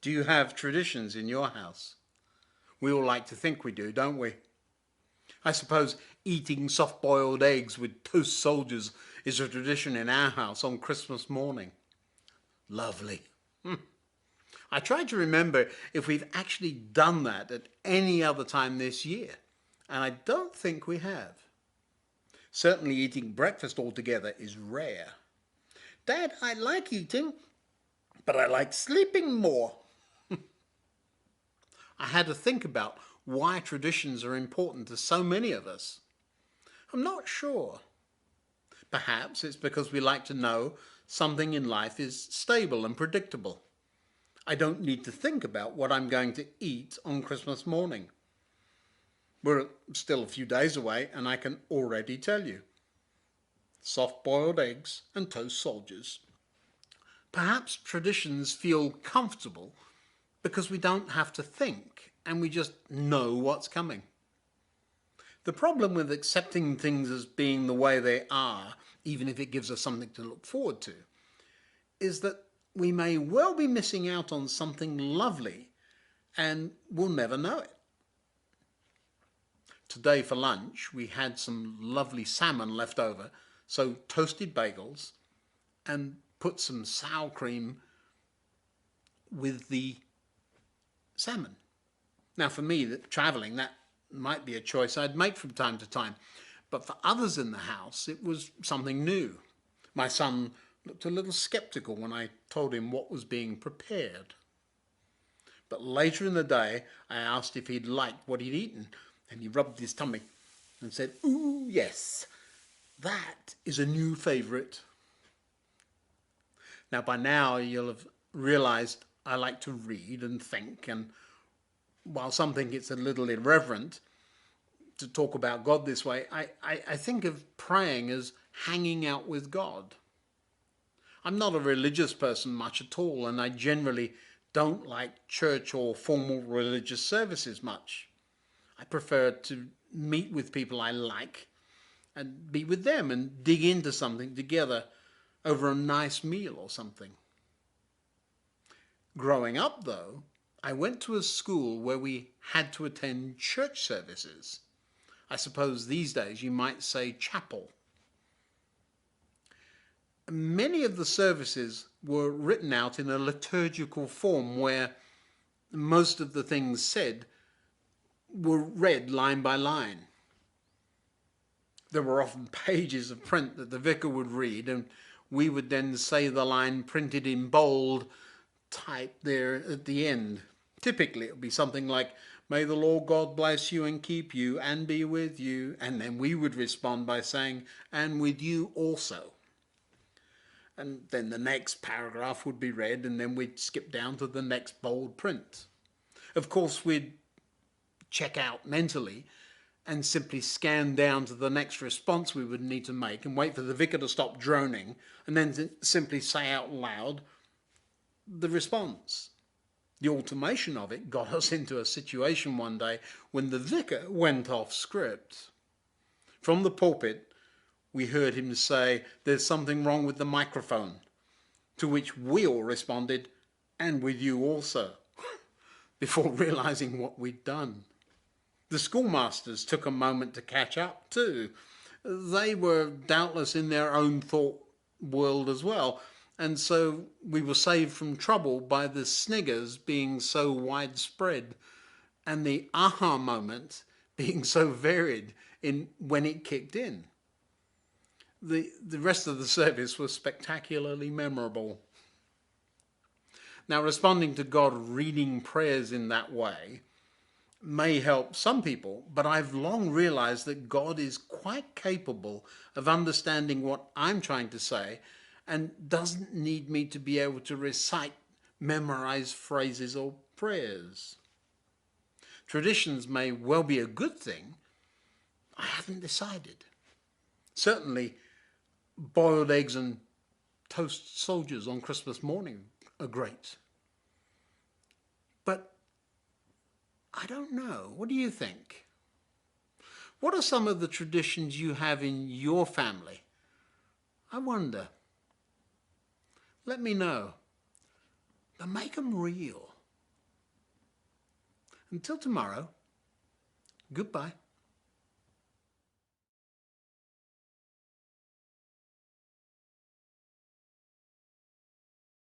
Do you have traditions in your house? We all like to think we do, don't we? I suppose eating soft-boiled eggs with toast soldiers is a tradition in our house on Christmas morning. Lovely. I tried to remember if we've actually done that at any other time this year, and I don't think we have. Certainly eating breakfast all together is rare. Dad, I like eating, but I like sleeping more. I had to think about why traditions are important to so many of us. I'm not sure. Perhaps it's because we like to know something in life is stable and predictable. I don't need to think about what I'm going to eat on Christmas morning. We're still a few days away and I can already tell you. Soft-boiled eggs and toast soldiers. Perhaps traditions feel comfortable because we don't have to think and we just know what's coming. The problem with accepting things as being the way they are, even if it gives us something to look forward to, is that we may well be missing out on something lovely and we'll never know it. Today for lunch we had some lovely salmon left over, so toasted bagels and put some sour cream with the salmon. Now for me, travelling, that might be a choice I'd make from time to time, but for others in the house it was something new. My son looked a little sceptical when I told him what was being prepared. But later in the day I asked if he'd liked what he'd eaten, and he rubbed his tummy and said, "Ooh, yes, that is a new favourite." Now by now you'll have realised I like to read and think, and while some think it's a little irreverent to talk about God this way, I think of praying as hanging out with God. I'm not a religious person much at all, and I generally don't like church or formal religious services much. I prefer to meet with people I like and be with them and dig into something together over a nice meal or something. Growing up, though, I went to a school where we had to attend church services. I suppose these days you might say chapel. Many of the services were written out in a liturgical form where most of the things said were read line by line. There were often pages of print that the vicar would read, and we would then say the line printed in bold type there at the end. Typically it would be something like, "May the Lord God bless you and keep you and be with you," and then we would respond by saying, "and with you also." And then the next paragraph would be read, and then we'd skip down to the next bold print. Of course, we'd check out mentally and simply scan down to the next response we would need to make and wait for the vicar to stop droning and then simply say out loud the response. The automation of it got us into a situation one day when the vicar went off script. From the pulpit, we heard him say, "There's something wrong with the microphone," to which we all responded, "and with you also," before realizing what we'd done. The schoolmasters took a moment to catch up too. They were doubtless in their own thought world as well, and so we were saved from trouble by the sniggers being so widespread and the aha moment being so varied in when it kicked in. The rest of the service was spectacularly memorable. Now, responding to God reading prayers in that way may help some people, but I've long realized that God is quite capable of understanding what I'm trying to say and doesn't need me to be able to recite memorized phrases or prayers. Traditions may well be a good thing. I haven't decided. Certainly, boiled eggs and toast soldiers on Christmas morning are great. But I don't know. What do you think? What are some of the traditions you have in your family? I wonder. Let me know. But make them real. Until tomorrow, goodbye.